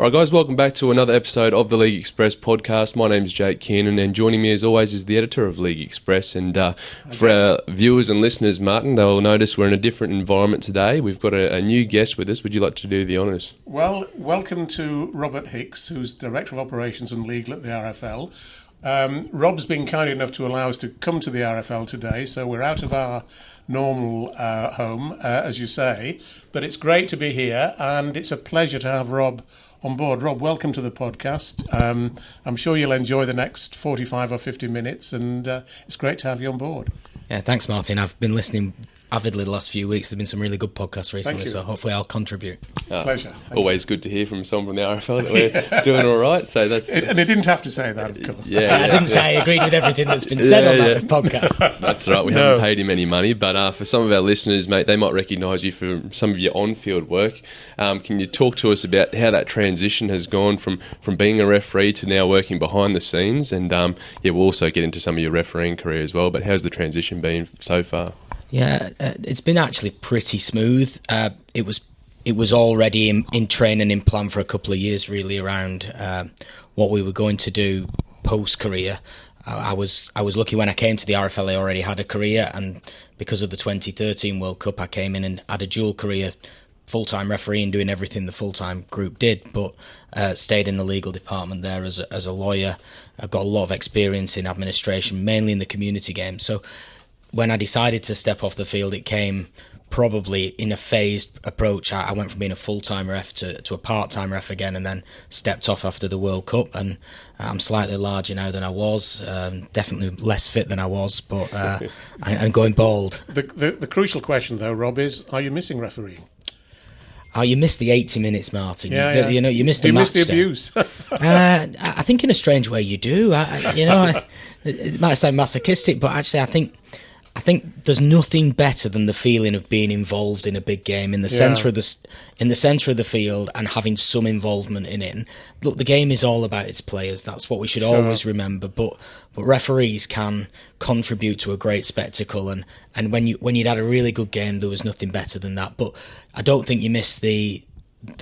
All right, guys, welcome back to another episode of the League Express podcast. My name's Jake Kearnan, and joining me as always is the editor of League Express. And for our viewers and listeners, Martyn, they'll notice we're in a different environment today. We've got a new guest with us. Would you like to do the honours? Well, welcome to Robert Hicks, who's Director of Operations and Legal at the RFL. Rob's been kind enough to allow us to come to the RFL today, so we're out of our normal home, as you say, but it's great to be here, and it's a pleasure to have Rob on board. Rob, welcome to the podcast. I'm sure you'll enjoy the next 45 or 50 minutes, and it's great to have you on board. Yeah, thanks, Martyn. I've been listening avidly the last few weeks. There have been some really good podcasts recently, so hopefully I'll contribute. Pleasure. Always good to hear from someone from the RFL that we're doing all right. So that's and he didn't have to say that, of course. I didn't say I agreed with everything that's been said on that podcast. That's right. We haven't paid him any money, but for some of our listeners, mate, they might recognise you from some of your on-field work. Can you talk to us about how that transition has gone from being a referee to now working behind the scenes? And we'll also get into some of your refereeing career as well. But how's the transition been so far? Yeah, it's been actually pretty smooth. It was already in training, in plan for a couple of years, really, around what we were going to do post-career. I was lucky when I came to the RFL. I already had a career, and because of the 2013 World Cup, I came in and had a dual career, full-time refereeing, doing everything the full-time group did, but stayed in the legal department there as a lawyer. I've got a lot of experience in administration, mainly in the community game. So when I decided to step off the field, it came probably in a phased approach. I went from being a full-time ref to a part-time ref again, and then stepped off after the World Cup. And I'm slightly larger now than I was, definitely less fit than I was, but I'm going bald. The crucial question, though, Rob, is: are you missing refereeing? Oh, you missed the 80 minutes, Martyn. Yeah. You missed the match. Do you miss the abuse? I think in a strange way you do. It might sound masochistic, but actually I think there's nothing better than the feeling of being involved in a big game in the centre of the field and having some involvement in it. And look, the game is all about its players. That's what we should always remember. But referees can contribute to a great spectacle. And when you'd had a really good game, there was nothing better than that. But I don't think you miss the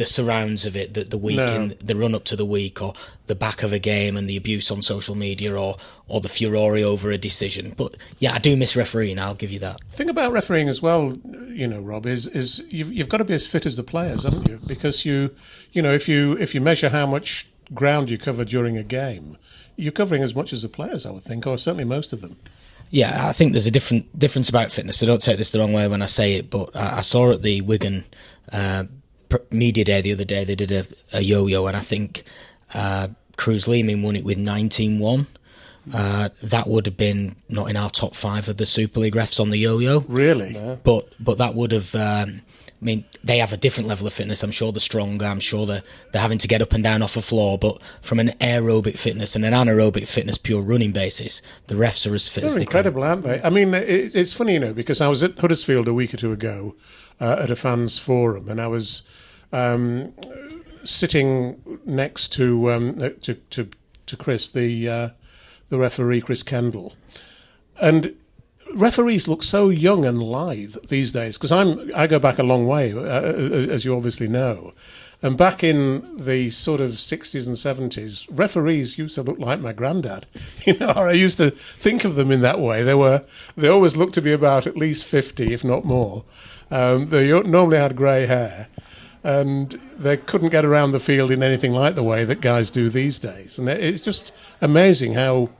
surrounds of it, the week, in the run up to the week, or the back of a game and the abuse on social media, or the furore over a decision. But yeah, I do miss refereeing, I'll give you that. The thing about refereeing as well, Rob, is you've got to be as fit as the players, haven't you? Because if you measure how much ground you cover during a game, you're covering as much as the players, I would think, or certainly most of them. Yeah, I think there's a difference about fitness. So don't take this the wrong way when I say it, but I saw at the Wigan media day the other day, they did a yo-yo, and I think Cruz Leeming won it with 19-1. That would have been not in our top 5 of the Super League refs on the yo-yo. Really? No. But that would have... they have a different level of fitness. I'm sure they're stronger. I'm sure they're having to get up and down off a floor. But from an aerobic fitness and an anaerobic fitness, pure running basis, the refs are as fit as they can. They're incredible, aren't they? I mean, it's funny, because I was at Huddersfield a week or two ago at a fans forum, and I was sitting next to Chris, the referee, Chris Kendall, and referees look so young and lithe these days, because I go back a long way, as you obviously know, and back in the sort of 60s and 70s, referees used to look like my granddad, or I used to think of them in that way. They always looked to be about at least 50, if not more. They normally had grey hair, and they couldn't get around the field in anything like the way that guys do these days. And it's just amazing how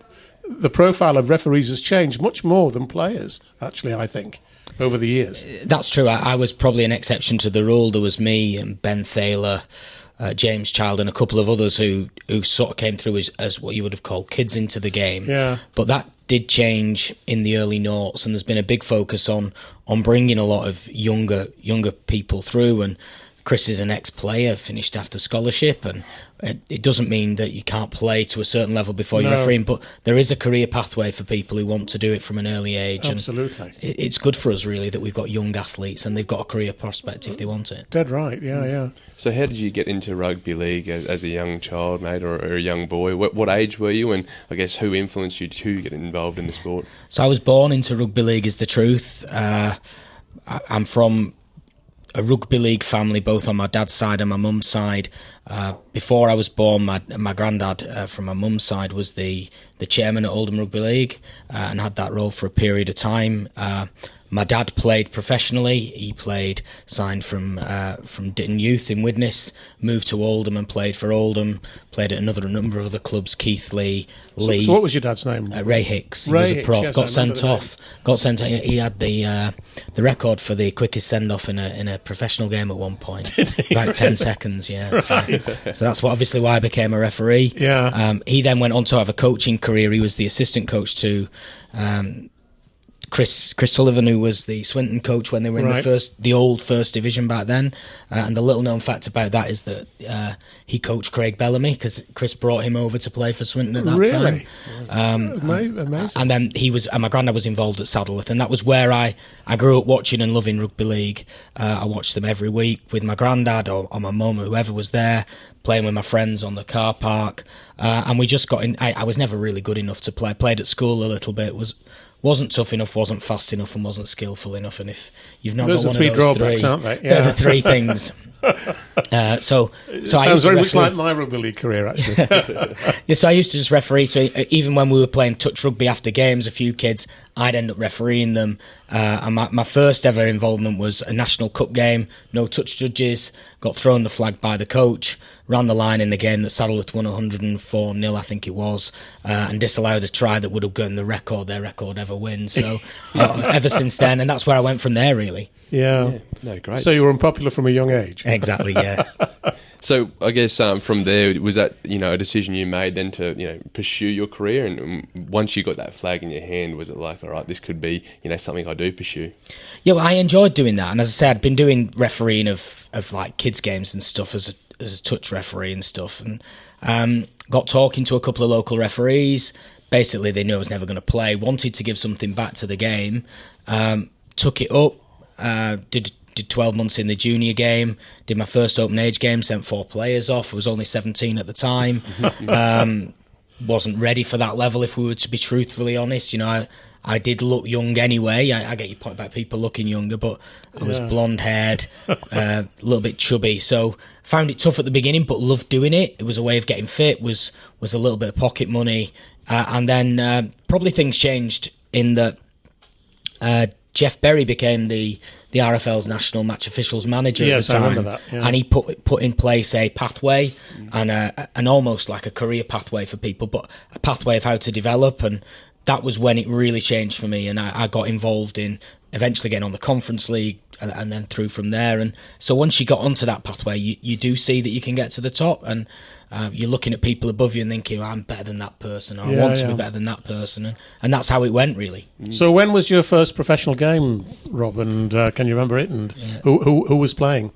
the profile of referees has changed much more than players, actually, I think, over the years. That's true. I was probably an exception to the rule. There was me and Ben Thaler, James Child, and a couple of others who sort of came through as what you would have called kids into the game. Yeah. But that did change in the early noughts, and there's been a big focus on bringing a lot of younger people through. And Chris is an ex-player, finished after scholarship, and it doesn't mean that you can't play to a certain level before you're refereeing, but there is a career pathway for people who want to do it from an early age. Absolutely. And it's good for us, really, that we've got young athletes and they've got a career prospect if they want it. Dead right, yeah. So how did you get into rugby league as a young child, mate, or a young boy? What age were you, and I guess who influenced you to get involved in the sport? So I was born into rugby league, is the truth. I'm from a rugby league family, both on my dad's side and my mum's side. Before I was born, my granddad from my mum's side was the chairman at Oldham Rugby League and had that role for a period of time. My dad played professionally. He signed from Ditton Youth in Widnes, moved to Oldham and played for Oldham, played at a number of other clubs, Keighley, Lee. So what was your dad's name? Ray Hicks. He was a prop. Yes, got sent off. He had the record for the quickest send-off in a professional game at one point. About 10 seconds, yeah. So that's obviously why I became a referee. Yeah. He then went on to have a coaching career. He was the assistant coach to Chris Sullivan, who was the Swinton coach when they were in the old first division back then. And the little known fact about that is that he coached Craig Bellamy because Chris brought him over to play for Swinton at that time. Amazing. And then my granddad was involved at Saddleworth, and that was where I grew up watching and loving rugby league. I watched them every week with my granddad or my mum or whoever was there, playing with my friends on the car park. And we just got in. I was never really good enough to play. Played at school a little bit, wasn't tough enough, wasn't fast enough, and wasn't skillful enough. And if you've not got one of those drawbacks, three, aren't they? they're the three things. So sounds very much like my rugby league career, actually. Yeah, so I used to just referee. So even when we were playing touch rugby after games, a few kids, I'd end up refereeing them. And my first ever involvement was a National Cup game, no touch judges, got thrown the flag by the coach, ran the line in a game that Saddleworth won 104-0, I think it was, and disallowed a try that would have gotten their record ever wins. So ever since then, and that's where I went from there, really. Yeah. No, great. So you were unpopular from a young age. Exactly, yeah. So I guess from there, was that a decision you made then to pursue your career? And once you got that flag in your hand, was it like, all right, this could be something I do pursue? Yeah, well, I enjoyed doing that, and as I said, I'd been doing refereeing of like kids games and stuff as a touch referee and stuff, and got talking to a couple of local referees. Basically, they knew I was never going to play. Wanted to give something back to the game. Took it up. Did 12 months in the junior game, did my first open age game, sent 4 players off. I was only 17 at the time. Wasn't ready for that level, if we were to be truthfully honest. I did look young anyway. I get your point about people looking younger, but I was blonde-haired, a little bit chubby. So found it tough at the beginning, but loved doing it. It was a way of getting fit, was a little bit of pocket money. And then probably things changed in that Jeff Berry became the RFL's national match officials manager at the time. I remember that. Yeah. And he put in place a pathway and an almost like a career pathway for people, but a pathway of how to develop. And that was when it really changed for me, and I got involved in eventually getting on the Conference League and then through from there. And so once you got onto that pathway, you do see that you can get to the top, and you're looking at people above you and thinking, I'm better than that person, or I want to be better than that person. And that's how it went, really. So when was your first professional game, Rob? And can you remember it? And who was playing?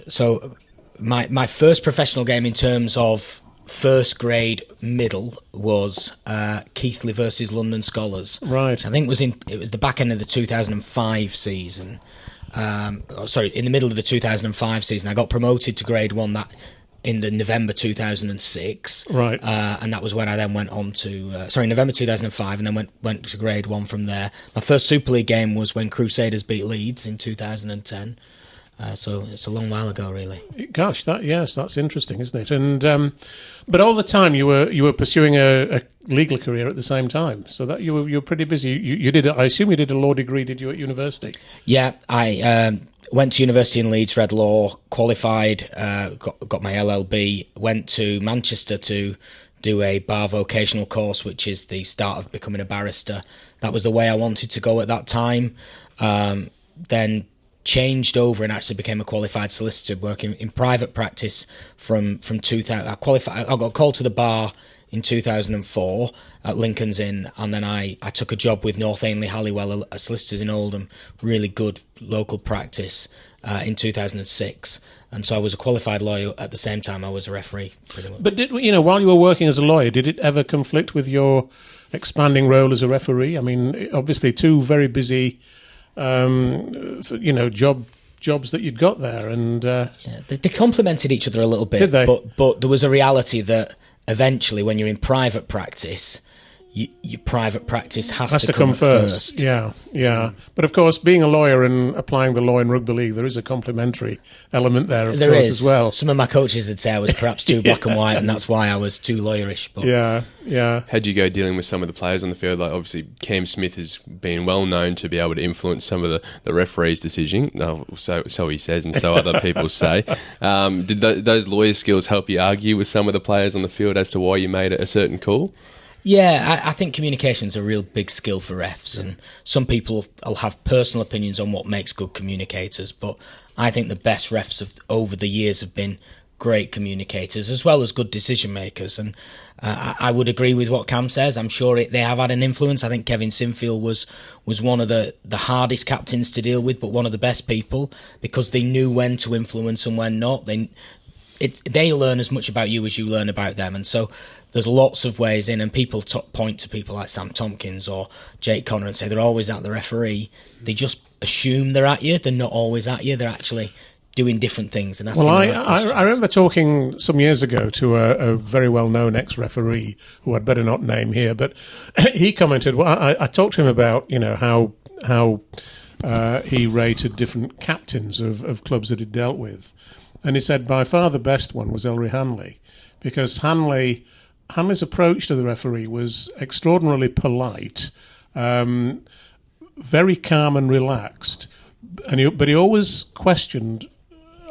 So my first professional game in terms of first grade middle was Keighley versus London Scholars. Right. I think it was the back end of the 2005 season. In the middle of the 2005 season. I got promoted to grade 1 in the November 2006. Right. And that was when I then went on to November 2005, and then went to grade 1 from there. My first Super League game was when Crusaders beat Leeds in 2010. So it's a long while ago, really. Gosh, that's interesting, isn't it? And but all the time you were pursuing a legal career at the same time. So that you were pretty busy. You did. I assume you did a law degree. Did you at university? Yeah, I went to university in Leeds, read law, qualified, got my LLB. Went to Manchester to do a bar vocational course, which is the start of becoming a barrister. That was the way I wanted to go at that time. Then changed over and actually became a qualified solicitor, working in private practice from 2000. I got called to the bar in 2004 at Lincoln's Inn, and then I took a job with North Ainley Halliwell, a solicitors in Oldham, really good local practice, in 2006. And so I was a qualified lawyer at the same time I was a referee, pretty much. But while you were working as a lawyer, did it ever conflict with your expanding role as a referee? I mean, obviously 2 very busy jobs that you'd got there, and they complemented each other a little bit. Did they? But there was a reality that eventually, when you're in private practice, your private practice has to come first. Yeah. But of course, being a lawyer and applying the law in rugby league, there is a complementary element there, of course, as well. Some of my coaches would say I was perhaps too black and white, and that's why I was too lawyerish. But Yeah. How'd you go dealing with some of the players on the field? Like, obviously, Cam Smith has been well known to be able to influence some of the referee's decision. So he says, and so other people say. Did those lawyer skills help you argue with some of the players on the field as to why you made a certain call? Yeah, I think communication's a real big skill for refs, and some people will have personal opinions on what makes good communicators, but I think the best refs over the years have been great communicators as well as good decision makers, and I would agree with what Cam says. I'm sure they have had an influence. I think Kevin Sinfield was one of the hardest captains to deal with, but one of the best people, because they knew when to influence and when not. They learn as much about you as you learn about them, and so there's lots of ways in, and people point to people like Sam Tompkins or Jake Connor and say they're always at the referee. They just assume they're at you. They're not always at you. They're actually doing different things. And asking I remember talking some years ago to a very well-known ex-referee who I'd better not name here, but he commented, well, I talked to him about, how he rated different captains of clubs that he'd dealt with. And he said by far the best one was Ellery Hanley, because Hanley's approach to the referee was extraordinarily polite, very calm and relaxed, but he always questioned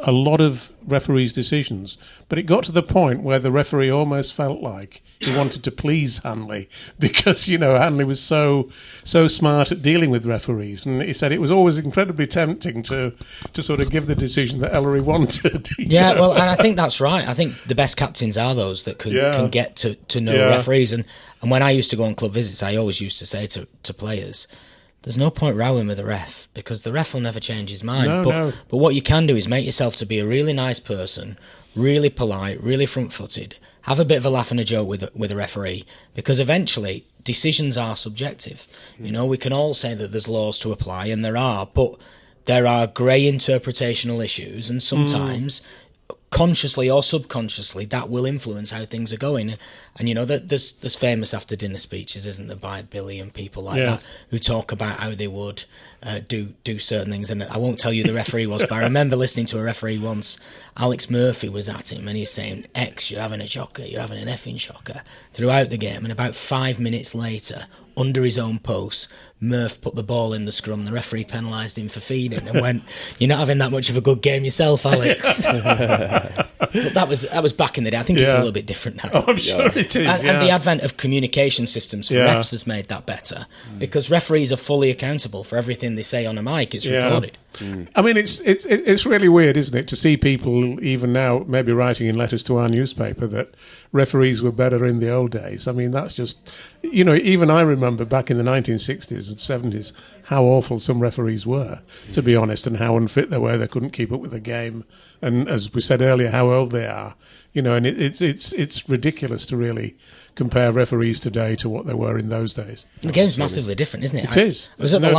a lot of referees' decisions. But it got to the point where the referee almost felt like he wanted to please Hanley, because Hanley was so smart at dealing with referees, and he said it was always incredibly tempting to sort of give the decision that Ellery wanted. Yeah, well, and I think that's right. I think the best captains are those that can get to know referees, and when I used to go on club visits, I always used to say to players, there's no point rowing with the ref, because the ref will never change his mind. But what you can do is make yourself to be a really nice person, really polite, really front-footed, have a bit of a laugh and a joke with a referee, because eventually decisions are subjective. We can all say that there's laws to apply, and there are, but there are grey interpretational issues, and sometimes consciously or subconsciously that will influence how things are going. And there's famous after dinner speeches, isn't there, by Billy and people like that, who talk about how they would do certain things. And I won't tell you the referee was, but I remember listening to a referee once. Alex Murphy was at him and he's saying, X, you're having a shocker, you're having an effing shocker, throughout the game. And about 5 minutes later, under his own post, Murph put the ball in the scrum. The referee penalised him for feeding and went, "You're not having that much of a good game yourself, Alex." But that was back in the day. I think it's a little bit different now. Oh, I'm sure it is. And the advent of communication systems for refs has made that better, because referees are fully accountable for everything they say on a mic. It's recorded. I mean, it's really weird, isn't it, to see people even now maybe writing in letters to our newspaper that referees were better in the old days. I mean, that's just, even I remember back in the 1960s and 70s how awful some referees were, to be honest, and how unfit they were. They couldn't keep up with the game, and as we said earlier, how old they are. And it's ridiculous to really compare referees today to what they were in those days. The game's massively different, isn't it? It is. I was at the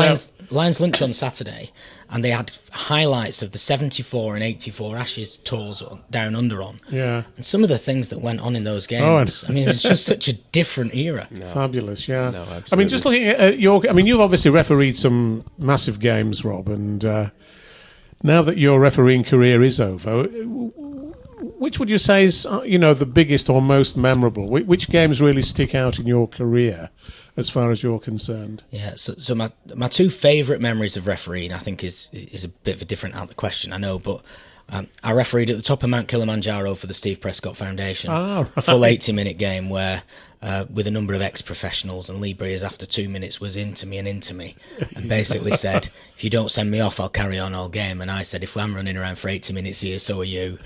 Lions lunch on Saturday, and they had highlights of the 74 and 84 Ashes tours down under on. Yeah. And some of the things that went on in those games, it's just such a different era. No. Fabulous, yeah. No, absolutely. I mean, just looking at you've obviously refereed some massive games, Rob, and now that your refereeing career is over, which would you say is, the biggest or most memorable? Which games really stick out in your career, as far as you're concerned? Yeah, so my two favourite memories of refereeing, I think, is a bit of a different out of the question, I know, but I refereed at the top of Mount Kilimanjaro for the Steve Prescott Foundation, a full 80-minute game where, with a number of ex-professionals, and Lee Breers after 2 minutes was into me, and basically said, if you don't send me off, I'll carry on all game. And I said, if I'm running around for 80 minutes here, so are you.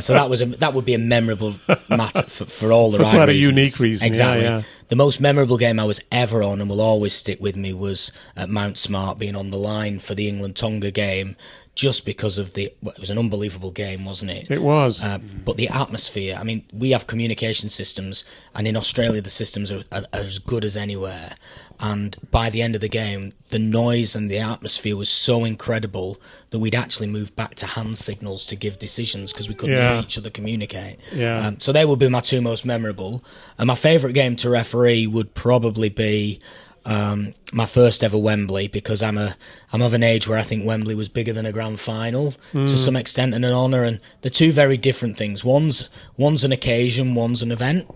So that would be a memorable matter for all the right reasons. Quite a unique reason. Exactly. Yeah. The most memorable game I was ever on, and will always stick with me, was at Mount Smart, being on the line for the England-Tonga game, just because of it was an unbelievable game, wasn't it? It was. But the atmosphere, I mean, we have communication systems, and in Australia the systems are as good as anywhere. And by the end of the game, the noise and the atmosphere was so incredible that we'd actually moved back to hand signals to give decisions because we couldn't hear each other communicate. Yeah. So they would be my two most memorable. And my favourite game to referee would probably be my first ever Wembley, because I'm of an age where I think Wembley was bigger than a grand final to some extent, and an honour. And they're two very different things. One's an occasion, one's an event.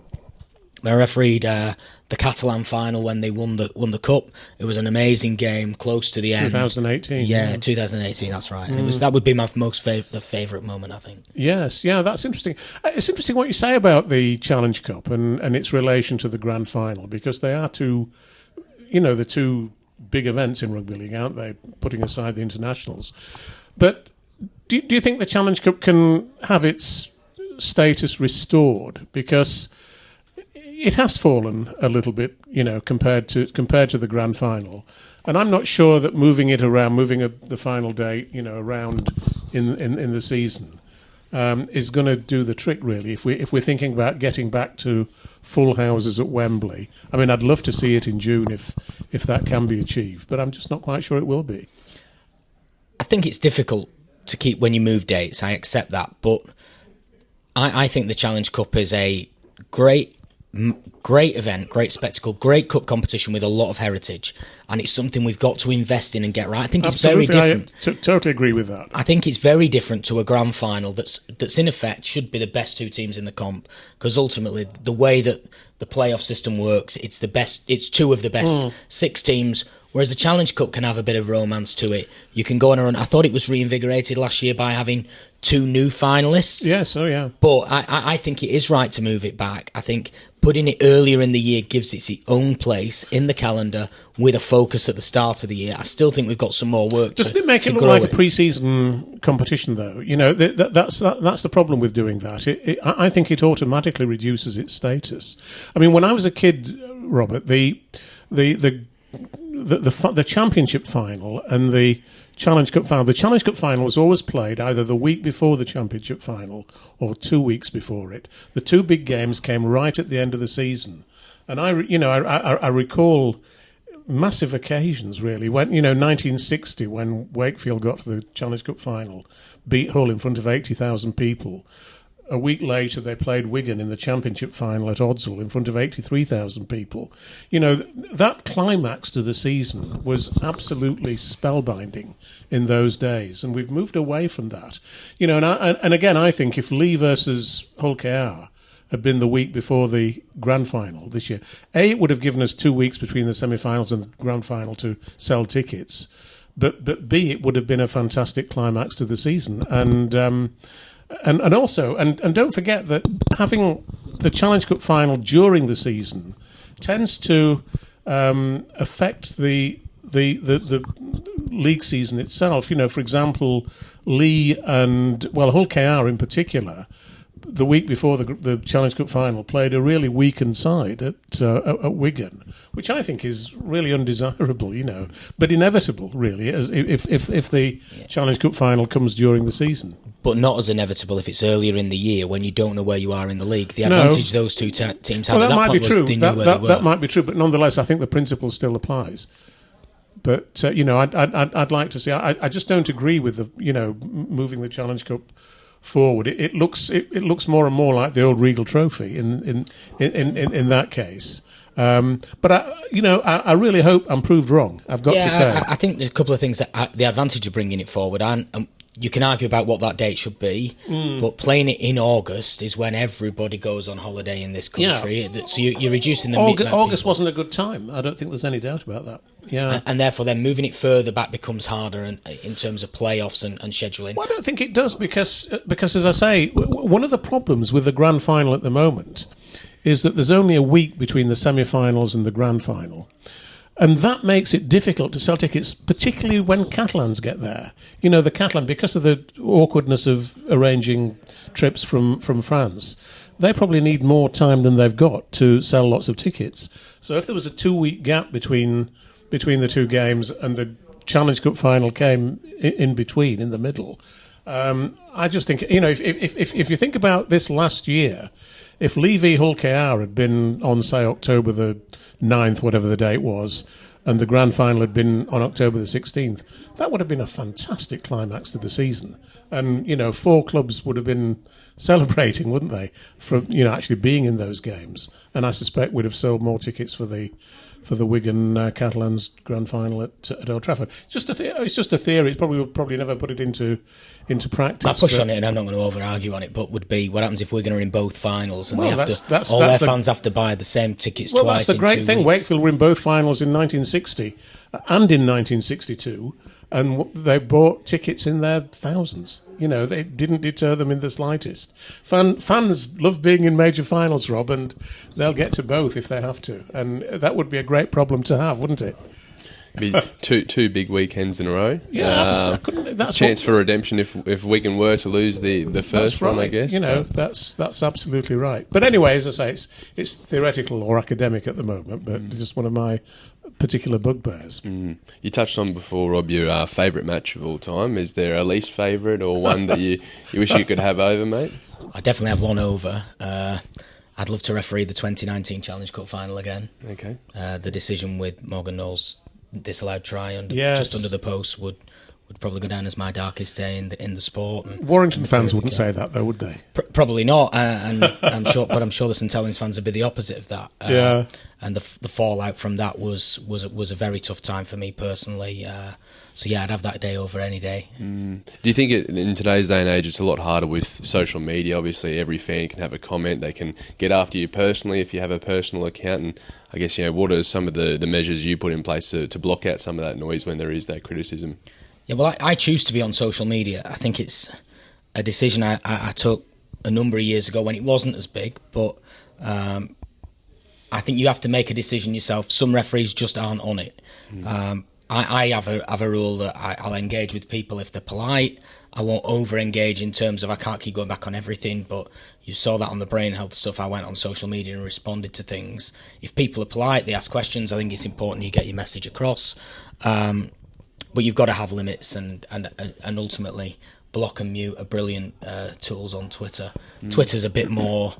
I refereed the Catalan final when they won the cup. It was an amazing game, close to the end. 2018. Yeah, 2018. That's right. And that would be my most favourite moment, I think. Yes, yeah, that's interesting. It's interesting what you say about the Challenge Cup and its relation to the grand final, because they are two, the two big events in rugby league, aren't they? Putting aside the internationals, but do you think the Challenge Cup can have its status restored, because it has fallen a little bit, compared to the grand final, and I'm not sure that moving the final date, around in the season, is going to do the trick, really. If we're thinking about getting back to full houses at Wembley, I mean, I'd love to see it in June if that can be achieved, but I'm just not quite sure it will be. I think it's difficult to keep when you move dates. I accept that, but I think the Challenge Cup is a great event, great spectacle, great cup competition with a lot of heritage, and it's something we've got to invest in and get right. I think Absolutely, it's very different. I totally agree with that. I think it's very different to a grand final that's in effect should be the best two teams in the comp, because ultimately the way that the playoff system works, it's two of the best 6 teams. Whereas the Challenge Cup can have a bit of romance to it. You can go on a run. I thought it was reinvigorated last year by having 2 new finalists. Yes, oh yeah. But I think it is right to move it back. I think putting it earlier in the year gives it its own place in the calendar with a focus at the start of the year. I still think we've got some more work to Doesn't it make it look like a pre-season competition, though? That's the problem with doing that. I think it automatically reduces its status. I mean, when I was a kid, Robert, the championship final and the Challenge Cup final. The Challenge Cup final was always played either the week before the championship final or 2 weeks before it. The 2 big games came right at the end of the season, and I recall massive occasions, really. When 1960, when Wakefield got to the Challenge Cup final, beat Hull in front of 80,000 people. A week later, they played Wigan in the championship final at Oddsall in front of 83,000 people. That climax to the season was absolutely spellbinding in those days, and we've moved away from that. And again, I think if Lee versus Hull KR had been the week before the grand final this year, it would have given us 2 weeks between the semi-finals and the grand final to sell tickets, but B, it would have been a fantastic climax to the season, And also, don't forget that having the Challenge Cup final during the season tends to affect the league season itself. For example, Hull KR in particular, the week before the Challenge Cup final, played a really weakened side at Wigan, which I think is really undesirable, but inevitable, really, as if the Challenge Cup final comes during the season. But not as inevitable if it's earlier in the year when you don't know where you are in the league. The advantage those two teams have at that point was they knew where they were. That might be true, but nonetheless, I think the principle still applies. But I'd like to see. I just don't agree with the moving the Challenge Cup forward. It looks more and more like the old Regal Trophy in that case. But I really hope I'm proved wrong. I've got to say. I think there's a couple of things that the advantage of bringing it forward, and you can argue about what that date should be, but playing it in August is when everybody goes on holiday in this country. Yeah. So you're reducing the August wasn't a good time. I don't think there's any doubt about that. Yeah, and therefore then moving it further back becomes harder in terms of playoffs and scheduling. Well, I don't think it does because as I say, one of the problems with the grand final at the moment is that there's only a week between the semi-finals and the grand final. And that makes it difficult to sell tickets, particularly when Catalans get there. The Catalan, because of the awkwardness of arranging trips from France, they probably need more time than they've got to sell lots of tickets. So if there was a 2-week gap between the two games and the Challenge Cup final came in between, in the middle, I just think, if you think about this last year, if Lee v Hull KR had been on, say, October the 9th, whatever the date was, and the grand final had been on October the 16th, that would have been a fantastic climax to the season. And, 4 clubs would have been celebrating, wouldn't they, from, actually being in those games. And I suspect we'd have sold more tickets for the Wigan Catalans grand final at Old Trafford. It's just a theory. We'll probably never put it into practice. My push on it, and I'm not going to over-argue on it, but would be what happens if Wigan are in both finals and their fans have to buy the same tickets twice in 2 weeks. That's the great thing. Wakefield were in both finals in 1960 and in 1962, and they bought tickets in their thousands. They didn't deter them in the slightest. Fans love being in major finals, Rob, and they'll get to both if they have to. And that would be a great problem to have, wouldn't it? Be two big weekends in a row. Yeah, that's chance for redemption if Wigan were to lose the first one, I guess. That's absolutely right. But anyway, as I say, it's theoretical or academic at the moment, but it's just one of my particular bugbears. You touched on before, Rob, your favourite match of all time. Is there a least favourite or one that you wish you could have over, mate? I definitely have one over. I'd love to referee the 2019 Challenge Cup final again. Okay. The decision with Morgan Knowles' disallowed try just under the post would probably go down as my darkest day in the sport. And Warrington fans wouldn't say that, though, would they? Probably not, and I'm sure the St Helens fans would be the opposite of that. And the fallout from that was a very tough time for me personally. So yeah, I'd have that day over any day. Do you think in today's day and age it's a lot harder with social media? Obviously, every fan can have a comment. They can get after you personally if you have a personal account. And I guess, what are some of the measures you put in place to block out some of that noise when there is that criticism? Yeah, well, I choose to be on social media. I think it's a decision I took a number of years ago when it wasn't as big, but I think you have to make a decision yourself. Some referees just aren't on it. I have a rule that I'll engage with people if they're polite. I won't over-engage in terms of I can't keep going back on everything, but you saw that on the brain health stuff. I went on social media and responded to things. If people are polite, they ask questions, I think it's important you get your message across. But you've got to have limits and ultimately block and mute are brilliant tools on Twitter. Twitter's a bit more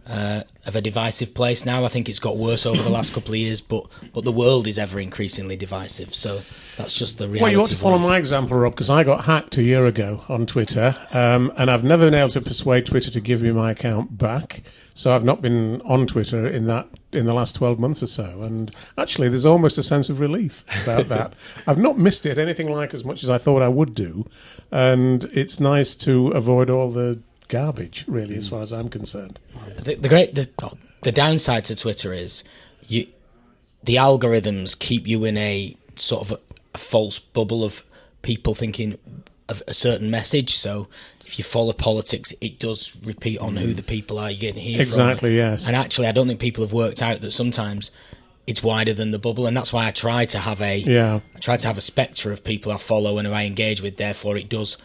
of a divisive place now. I think it's got worse over the last couple of years, but the world is ever increasingly divisive. So that's just the reality. Well, you ought to follow my example, Rob, because I got hacked a year ago on Twitter, and I've never been able to persuade Twitter to give me my account back. So I've not been on Twitter in the last 12 months or so. And actually, there's almost a sense of relief about that. I've not missed it anything like as much as I thought I would do. And it's nice to avoid all the garbage, really, as far as I'm concerned. The downside to Twitter is the algorithms keep you in a sort of a false bubble of people thinking of a certain message. So if you follow politics, it does repeat on who the people are you're getting here from. Exactly, yes. And actually, I don't think people have worked out that sometimes it's wider than the bubble, and that's why I try to have a spectre of people I follow and who I engage with. Therefore, it does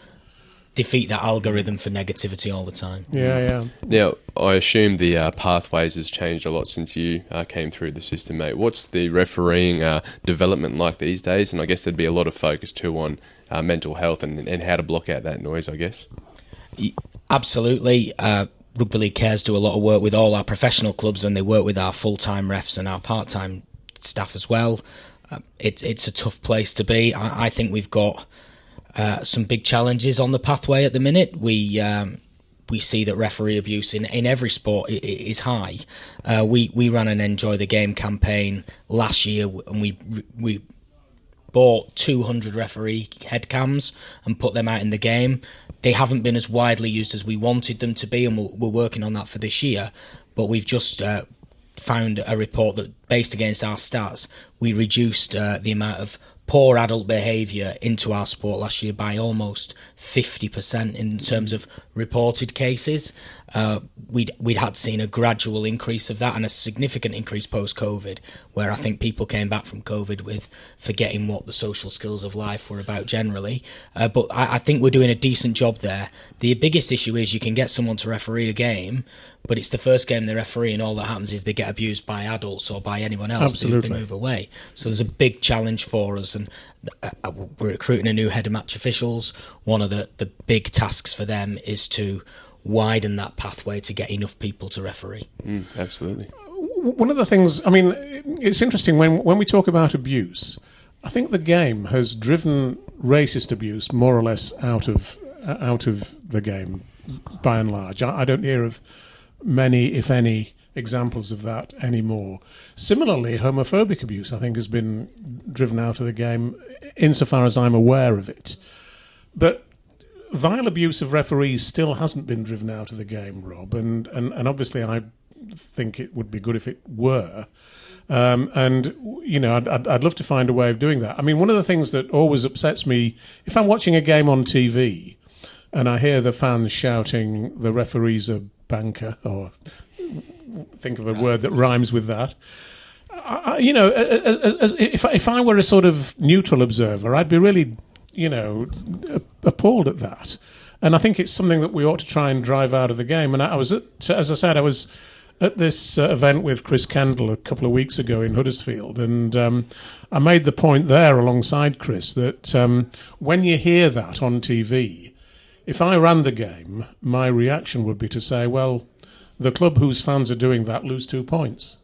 defeat that algorithm for negativity all the time. Yeah. Now, I assume the pathways has changed a lot since you came through the system, mate. What's the refereeing development like these days? And I guess there'd be a lot of focus too on mental health and how to block out that noise, I guess. Absolutely. Rugby League Cares do a lot of work with all our professional clubs, and they work with our full-time refs and our part-time staff as well. It's a tough place to be. I think we've got some big challenges on the pathway at the minute. We see that referee abuse in every sport is high. We ran an Enjoy the Game campaign last year, and we bought 200 referee head cams and put them out in the game. They haven't been as widely used as we wanted them to be, and we're working on that for this year. But we've just found a report that, based against our stats, we reduced the amount of poor adult behaviour into our sport last year by almost 50% in terms of reported cases. We'd had seen a gradual increase of that and a significant increase post-COVID, where I think people came back from COVID with forgetting what the social skills of life were about generally. But I think we're doing a decent job there. The biggest issue is you can get someone to referee a game, but it's the first game they referee, and all that happens is they get abused by adults or by anyone else. Absolutely. They move away. So there's a big challenge for us, and we're recruiting a new head of match officials. One of the big tasks for them is to widen that pathway to get enough people to referee. Absolutely. One of the things, I mean, it's interesting when we talk about abuse, I think the game has driven racist abuse more or less out of the game by and large. I don't hear of many, if any, examples of that anymore. Similarly, homophobic abuse, I think, has been driven out of the game insofar as I'm aware of it. But vile abuse of referees still hasn't been driven out of the game, Rob, and obviously I think it would be good if it were. And, you know, I'd love to find a way of doing that. I mean, one of the things that always upsets me, if I'm watching a game on TV and I hear the fans shouting, the referee's a banker, or think of a word that rhymes with that. You know, if I were a sort of neutral observer, I'd be really, you know, appalled at that. And I think it's something that we ought to try and drive out of the game. And I was as I said, I was at this event with Chris Kendall a couple of weeks ago in Huddersfield, and I made the point there alongside Chris that when you hear that on TV, if I ran the game, my reaction would be to say, well, the club whose fans are doing that lose 2 points.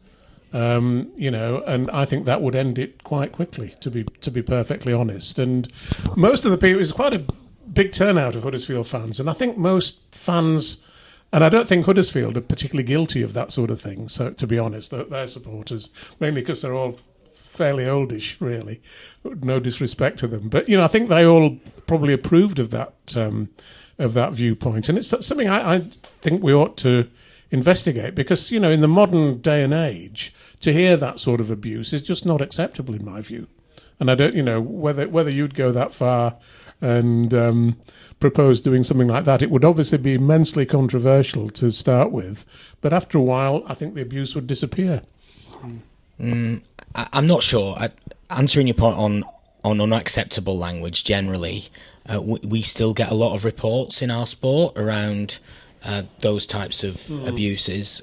You know, and I think that would end it quite quickly, to be perfectly honest. And most of the people, it was quite a big turnout of Huddersfield fans, and I think most fans, and I don't think Huddersfield are particularly guilty of that sort of thing, so to be honest, their supporters, mainly because they're all fairly oldish, really, no disrespect to them, but, you know, I think they all probably approved of that viewpoint, and it's something I think we ought to investigate, because, you know, in the modern day and age, to hear that sort of abuse is just not acceptable in my view. And I don't, you know, whether you'd go that far and propose doing something like that. It would obviously be immensely controversial to start with, but after a while, I think the abuse would disappear. I'm not sure. Answering your point on unacceptable language generally, we still get a lot of reports in our sport around those types of abuses.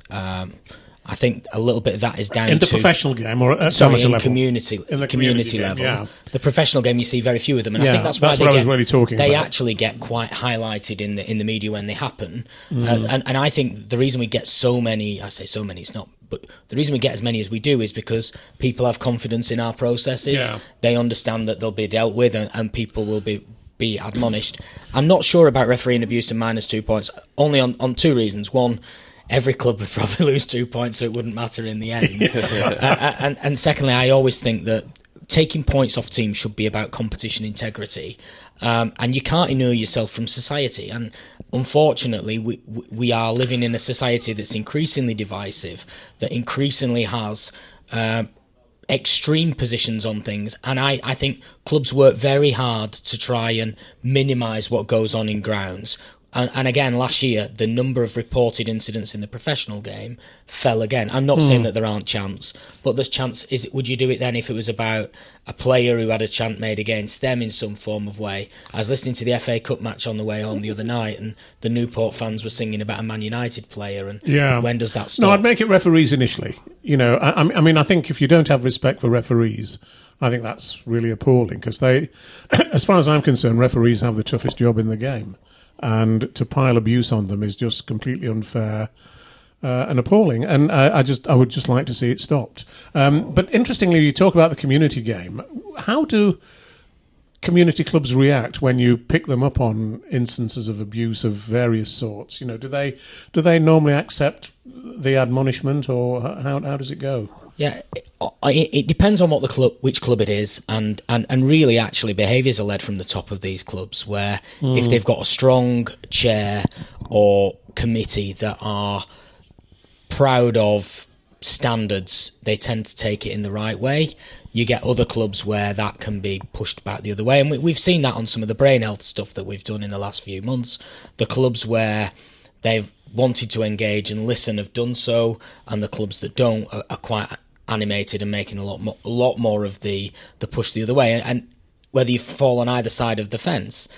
I think a little bit of that is down in the to professional game, or at sorry, amateur in level. community game, level. yeah. The professional game, you see very few of them, and I think that's why what I was really talking they about. actually get quite highlighted in the media when they happen. And I think the reason we get so many, I say so many, it's not, but the reason we get as many as we do is because people have confidence in our processes. Yeah. They understand that they'll be dealt with, and people will be admonished. I'm not sure about refereeing abuse and minus 2 points, only on two reasons. One, every club would probably lose 2 points, so it wouldn't matter in the end. And secondly, I always think that taking points off teams should be about competition integrity, and you can't inure yourself from society. And unfortunately, we are living in a society that's increasingly divisive, that increasingly has extreme positions on things, and I think clubs work very hard to try and minimise what goes on in grounds. And again, last year, the number of reported incidents in the professional game fell again. I'm not saying that there aren't chants, but there's chants. Would you do it then if it was about a player who had a chant made against them in some form of way? I was listening to the FA Cup match on the way home the other night, and the Newport fans were singing about a Man United player, and when does that stop? No, I'd make it referees initially. You know, I mean, I think if you don't have respect for referees, I think that's really appalling, because they, as far as I'm concerned, referees have the toughest job in the game. And to pile abuse on them is just completely unfair and appalling. And I would just like to see it stopped. But interestingly, you talk about the community game. How do community clubs react when you pick them up on instances of abuse of various sorts? You know, do they normally accept the admonishment, or how does it go? Yeah, it depends on which club it is, and really actually behaviours are led from the top of these clubs, where if they've got a strong chair or committee that are proud of standards, they tend to take it in the right way. You get other clubs where that can be pushed back the other way, and we've seen that on some of the brain health stuff that we've done in the last few months. The clubs where they've wanted to engage and listen have done so, and the clubs that don't are quite animated and making a lot more of the push the other way. And whether you fall on either side of the fence,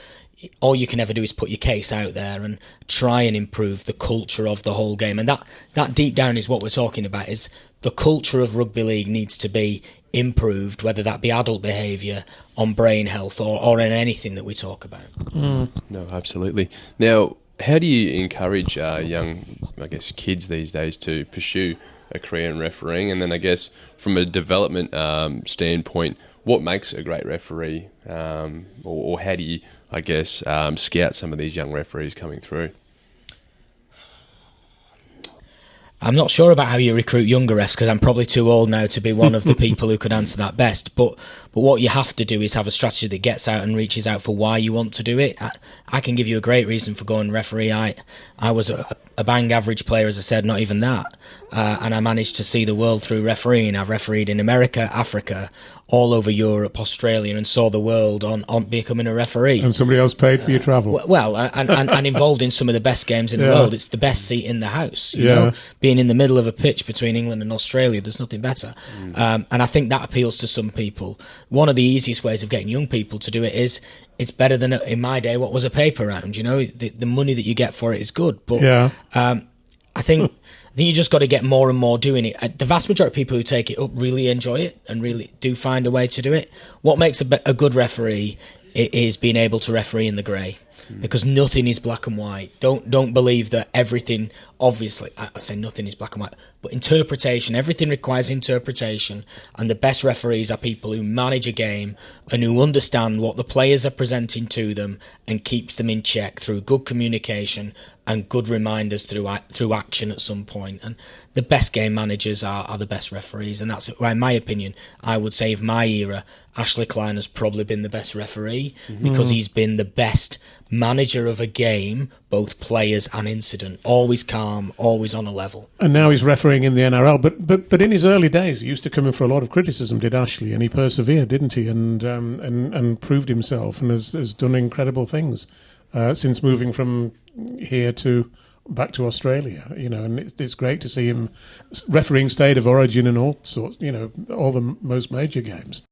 all you can ever do is put your case out there and try and improve the culture of the whole game. And that deep down is what we're talking about, is the culture of rugby league needs to be improved, whether that be adult behaviour, on brain health, or in anything that we talk about. No, absolutely. Now, how do you encourage young, I guess, kids these days to pursue a career in refereeing? And then I guess from a development standpoint, what makes a great referee, or how do you, I guess, scout some of these young referees coming through? I'm not sure about how you recruit younger refs because I'm probably too old now to be one of the people who could answer that best. But what you have to do is have a strategy that gets out and reaches out for why you want to do it. I can give you a great reason for going referee. I was a bang average player, as I said, not even that. And I managed to see the world through refereeing. I've refereed in America, Africa, all over Europe, Australia, and saw the world on becoming a referee. And somebody else paid for your travel. Well, and involved in some of the best games in the world. It's the best seat in the house. You know, being in the middle of a pitch between England and Australia, there's nothing better. And I think that appeals to some people. One of the easiest ways of getting young people to do it is it's better than in my day what was a paper round. You know, the money that you get for it is good, but I think you just got to get more and more doing it. The vast majority of people who take it up really enjoy it and really do find a way to do it. What makes a good referee is being able to referee in the grey, because nothing is black and white. Don't believe that everything. Obviously, I say nothing is black and white, but interpretation. Everything requires interpretation, and the best referees are people who manage a game and who understand what the players are presenting to them and keeps them in check through good communication and good reminders through action at some point. And the best game managers are the best referees, and that's, in my opinion, I would say of my era, Ashley Klein has probably been the best referee because he's been the best manager of a game, both players and incident. Always calm, always on a level. And now he's refereeing in the NRL. But in his early days, he used to come in for a lot of criticism, did Ashley? And he persevered, didn't he? And proved himself and has done incredible things since moving from here back to Australia, you know, and it's great to see him refereeing State of Origin and all sorts, you know, all the most major games.